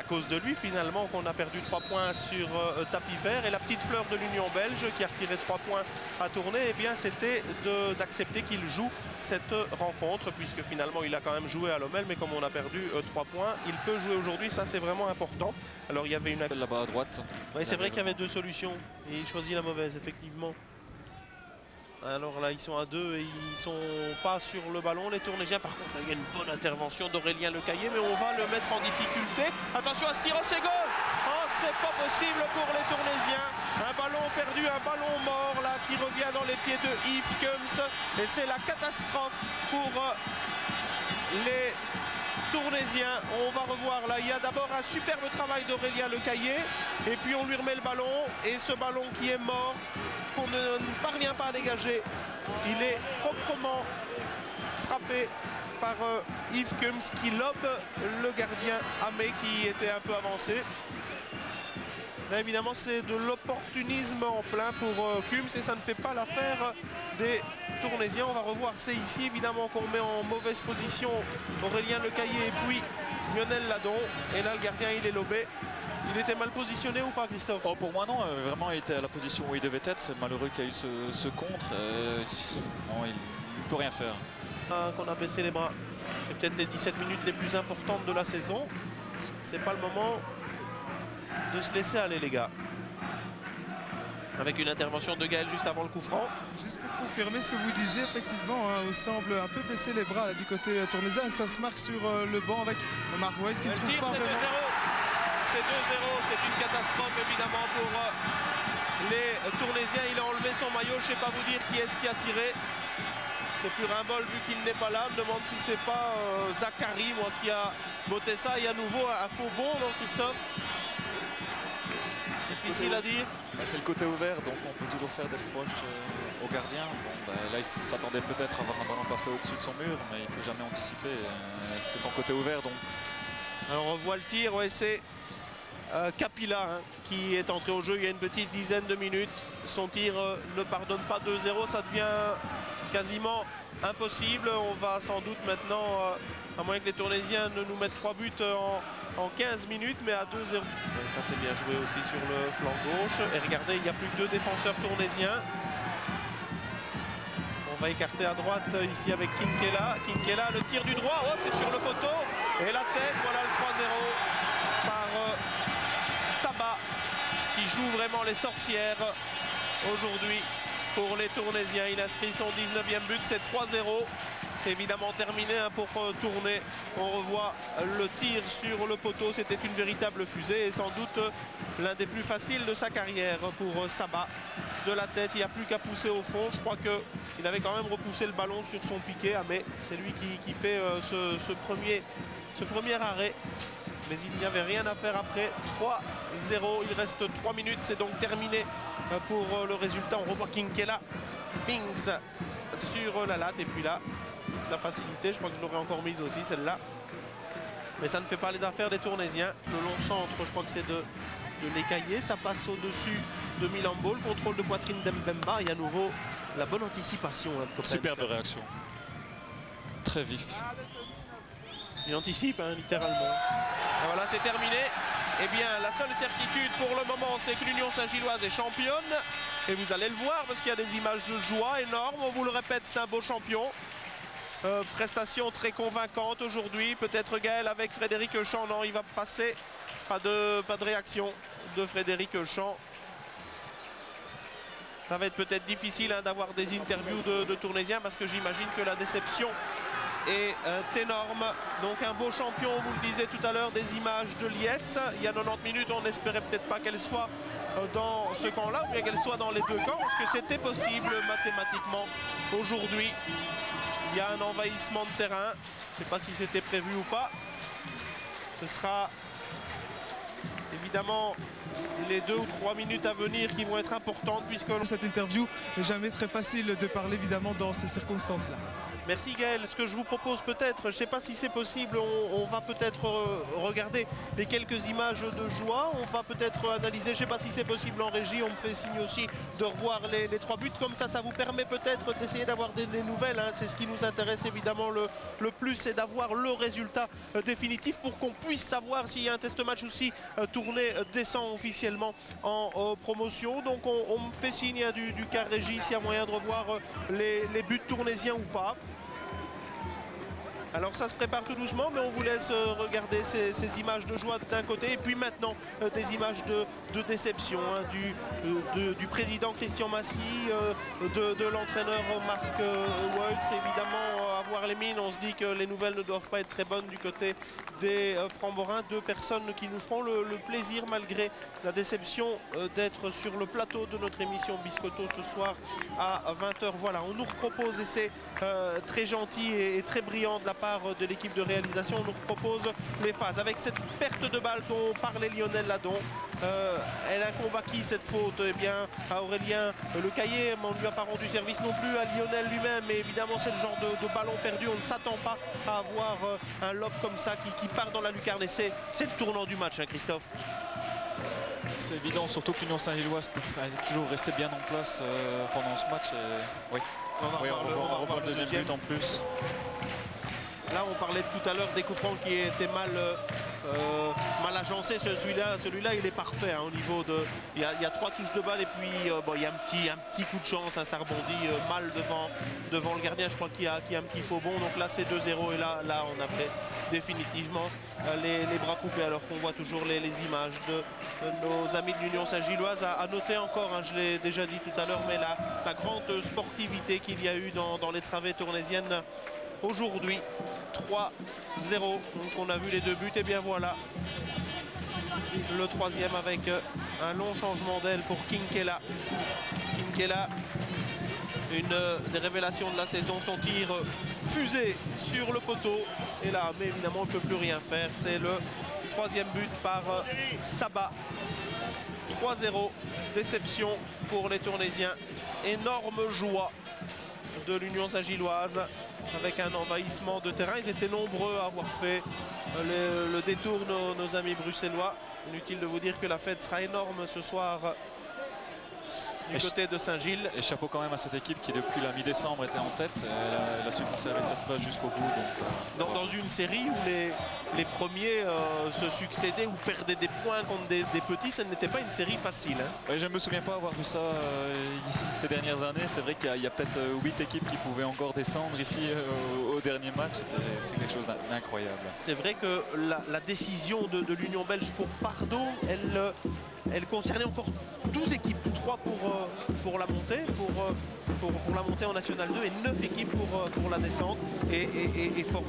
À cause de lui, finalement, qu'on a perdu 3 points sur tapis vert. Et la petite fleur de l'Union belge, qui a retiré 3 points à tourner, eh bien, c'était d'accepter qu'il joue cette rencontre, puisque finalement, il a quand même joué à Lommel, mais comme on a perdu 3 points, il peut jouer aujourd'hui. Ça, c'est vraiment important. Alors, il y avait une... Là-bas à droite. Oui, c'est vrai qu'il y avait 2 solutions. Et il choisit la mauvaise, effectivement. Alors là, ils sont à 2 et ils sont pas sur le ballon, les Tournaisiens. Par contre, il y a une bonne intervention d'Aurélien Lecaillé, mais on va le mettre en difficulté. Attention à ce tir, c'est goal! Oh, c'est pas possible pour les Tournaisiens. Un ballon perdu, un ballon mort, là, qui revient dans les pieds de Yves Kums. Et c'est la catastrophe pour les Tournaisiens. On va revoir là, il y a d'abord un superbe travail d'Aurélien Lecaillé. Et puis on lui remet le ballon. Et ce ballon qui est mort, qu'on ne parvient pas à dégager, il est proprement frappé par Yves Kums qui lobe le gardien Amé qui était un peu avancé. Là évidemment c'est de l'opportunisme en plein pour Kums et ça ne fait pas l'affaire des Tournaisiens. On va revoir, c'est ici évidemment qu'on met en mauvaise position Aurélien Lecaillé et puis Lionel Ladon. Et là le gardien il est lobé. Il était mal positionné ou pas, Christophe? Oh, pour moi non, vraiment il était à la position où il devait être. C'est malheureux qu'il y a eu ce contre. Bon, il ne peut rien faire. Qu'on a baissé les bras. C'est peut-être les 17 minutes les plus importantes de la saison. C'est pas le moment de se laisser aller les gars. Avec une intervention de Gaël juste avant le coup franc. Juste pour confirmer ce que vous disiez, effectivement, on semble un peu baisser les bras là, du côté tournaisien. Ça se marque sur le banc avec Marc Weiss qui ne trouve pas vraiment. C'est 2-0, c'est une catastrophe évidemment pour les Tournaisiens. Il a enlevé son maillot, je ne sais pas vous dire qui est-ce qui a tiré. C'est plus Rimbol vu qu'il n'est pas là. Je me demande si c'est pas Zachary, moi, qui a botté ça. Il y a à nouveau un faux bond, donc Christophe. C'est difficile à dire. C'est le côté ouvert, donc on peut toujours faire des reproches au gardien. Bon, là, il s'attendait peut-être à avoir un ballon passé au-dessus de son mur, mais il ne faut jamais anticiper. C'est son côté ouvert, donc. Alors on voit le tir, ouais, c'est Capilla hein, qui est entré au jeu il y a une petite dizaine de minutes. Son tir ne pardonne pas 2-0, ça devient quasiment impossible. On va sans doute maintenant, à moins que les Tournaisiens ne nous mettent 3 buts en 15 minutes, mais à 2-0. Ça c'est bien joué aussi sur le flanc gauche. Et regardez, il n'y a plus que 2 défenseurs tournaisiens. On va écarter à droite ici avec Kinkela. Kinkela, le tir du droit, oh, c'est sur le poteau. Et la tête, voilà le 3-0 par Saba qui joue vraiment les sorcières aujourd'hui pour les Tournaisiens. Il inscrit son 19e but, c'est 3-0. C'est évidemment terminé hein, pour tourner. On revoit le tir sur le poteau. C'était une véritable fusée et sans doute l'un des plus faciles de sa carrière pour Saba. De la tête, il n'y a plus qu'à pousser au fond. Je crois qu'il avait quand même repoussé le ballon sur son piqué. Mais c'est lui qui fait ce premier arrêt. Mais il n'y avait rien à faire après. 3-0, il reste 3 minutes. C'est donc terminé pour le résultat. On revoit Kinkela, Bings sur la latte. Et puis là, la facilité, je crois que je l'aurais encore mise aussi celle-là. Mais ça ne fait pas les affaires des Tournaisiens. Le long centre, je crois que c'est de Lecaillé. Ça passe au-dessus de Milan Ball. Contrôle de poitrine d'Mbemba. Et à nouveau, la bonne anticipation. Hein, de superbe réaction. Très vif. Il anticipe, hein, littéralement. Et voilà, c'est terminé. Eh bien, la seule certitude pour le moment, c'est que l'Union Saint-Gilloise est championne. Et vous allez le voir, parce qu'il y a des images de joie énormes. On vous le répète, c'est un beau champion. Prestation très convaincante aujourd'hui. Peut-être Gaël avec Frédéric Champ. Non, il va passer. Pas de réaction de Frédéric Champ. Ça va être peut-être difficile hein, d'avoir des interviews de Tournaisiens parce que j'imagine que la déception est énorme. Donc un beau champion, vous le disiez tout à l'heure, des images de Liesse. Il y a 90 minutes, on n'espérait peut-être pas qu'elle soit dans ce camp-là, ou bien qu'elle soit dans les deux camps, parce que c'était possible mathématiquement. Aujourd'hui, il y a un envahissement de terrain. Je ne sais pas si c'était prévu ou pas. Ce sera évidemment les 2 ou 3 minutes à venir qui vont être importantes puisque cette interview n'est jamais très facile de parler évidemment dans ces circonstances-là. Merci Gaël. Ce que je vous propose peut-être, je ne sais pas si c'est possible, on va peut-être regarder les quelques images de joie. On va peut-être analyser, je ne sais pas si c'est possible en régie, on me fait signe aussi de revoir les 3 buts. Comme ça vous permet peut-être d'essayer d'avoir des nouvelles. Hein. C'est ce qui nous intéresse évidemment le plus, c'est d'avoir le résultat définitif pour qu'on puisse savoir s'il y a un test match aussi Tournai descend officiellement en promotion. Donc on me fait signe du quart régie s'il y a moyen de revoir les buts tournaisiens ou pas. Alors ça se prépare tout doucement, mais on vous laisse regarder ces images de joie d'un côté et puis maintenant des images de déception hein, du président Christian Massy, de l'entraîneur Marc Wout. Évidemment, à voir les mines, on se dit que les nouvelles ne doivent pas être très bonnes du côté des Framborins. 2 personnes qui nous feront le plaisir, malgré la déception, d'être sur le plateau de notre émission Biscotto ce soir à 20 h. Voilà, on nous propose, et c'est très gentil et très brillant de la part de l'équipe de réalisation, on nous propose les phases avec cette perte de balle dont parlait Lionel Ladon. Elle incombe à qui cette faute? Eh bien à Aurélien Le Caillé, mais on ne lui a pas rendu service non plus à Lionel lui-même. Mais évidemment c'est le genre de ballon perdu, on ne s'attend pas à avoir un lob comme ça qui part dans la lucarne, et c'est le tournant du match hein, Christophe. C'est évident, surtout que l'Union Saint-Gilloise peut toujours rester bien en place pendant ce match. Oui, on va revoir le deuxième but en plus. Là, on parlait tout à l'heure des coups francs qui étaient mal agencés. Celui-là, il est parfait hein, au niveau de. Il y a 3 touches de balle et puis bon, il y a un petit coup de chance. Hein, ça rebondit mal devant le gardien. Je crois qu'il y a un petit faux bond. Donc là, c'est 2-0 et là, on a fait définitivement les bras coupés. Alors qu'on voit toujours les images de nos amis de l'Union Saint-Gilloise. À noter encore, hein, je l'ai déjà dit tout à l'heure, mais la grande sportivité qu'il y a eu dans les travées tournaisiennes. Aujourd'hui, 3-0, donc on a vu les 2 buts, et bien voilà le 3e avec un long changement d'aile pour Kinkela. Kinkela, une des révélations de la saison, son tir fusé sur le poteau, et là, mais évidemment on ne peut plus rien faire, c'est le 3e but par Saba. 3-0, déception pour les Tournaisiens, énorme joie de l'Union Saint-Gilloise avec un envahissement de terrain. Ils étaient nombreux à avoir fait le détour, nos amis bruxellois. Inutile de vous dire que la fête sera énorme ce soir du côté de Saint-Gilles. Et chapeau quand même à cette équipe qui depuis la mi-décembre était en tête. Elle a su conserver cette place jusqu'au bout. Donc, dans une série où les premiers se succédaient ou perdaient des points contre des petits, ça n'était pas une série facile. Hein. Ouais, je ne me souviens pas avoir vu ça ces dernières années. C'est vrai qu'il y a peut-être 8 équipes qui pouvaient encore descendre ici au dernier match. C'est quelque chose d'incroyable. C'est vrai que la décision de l'Union belge pour Pardo, elle concernait encore 12 équipes, 3 pour la montée, pour la montée en National 2 et 9 équipes pour la descente. Et forcément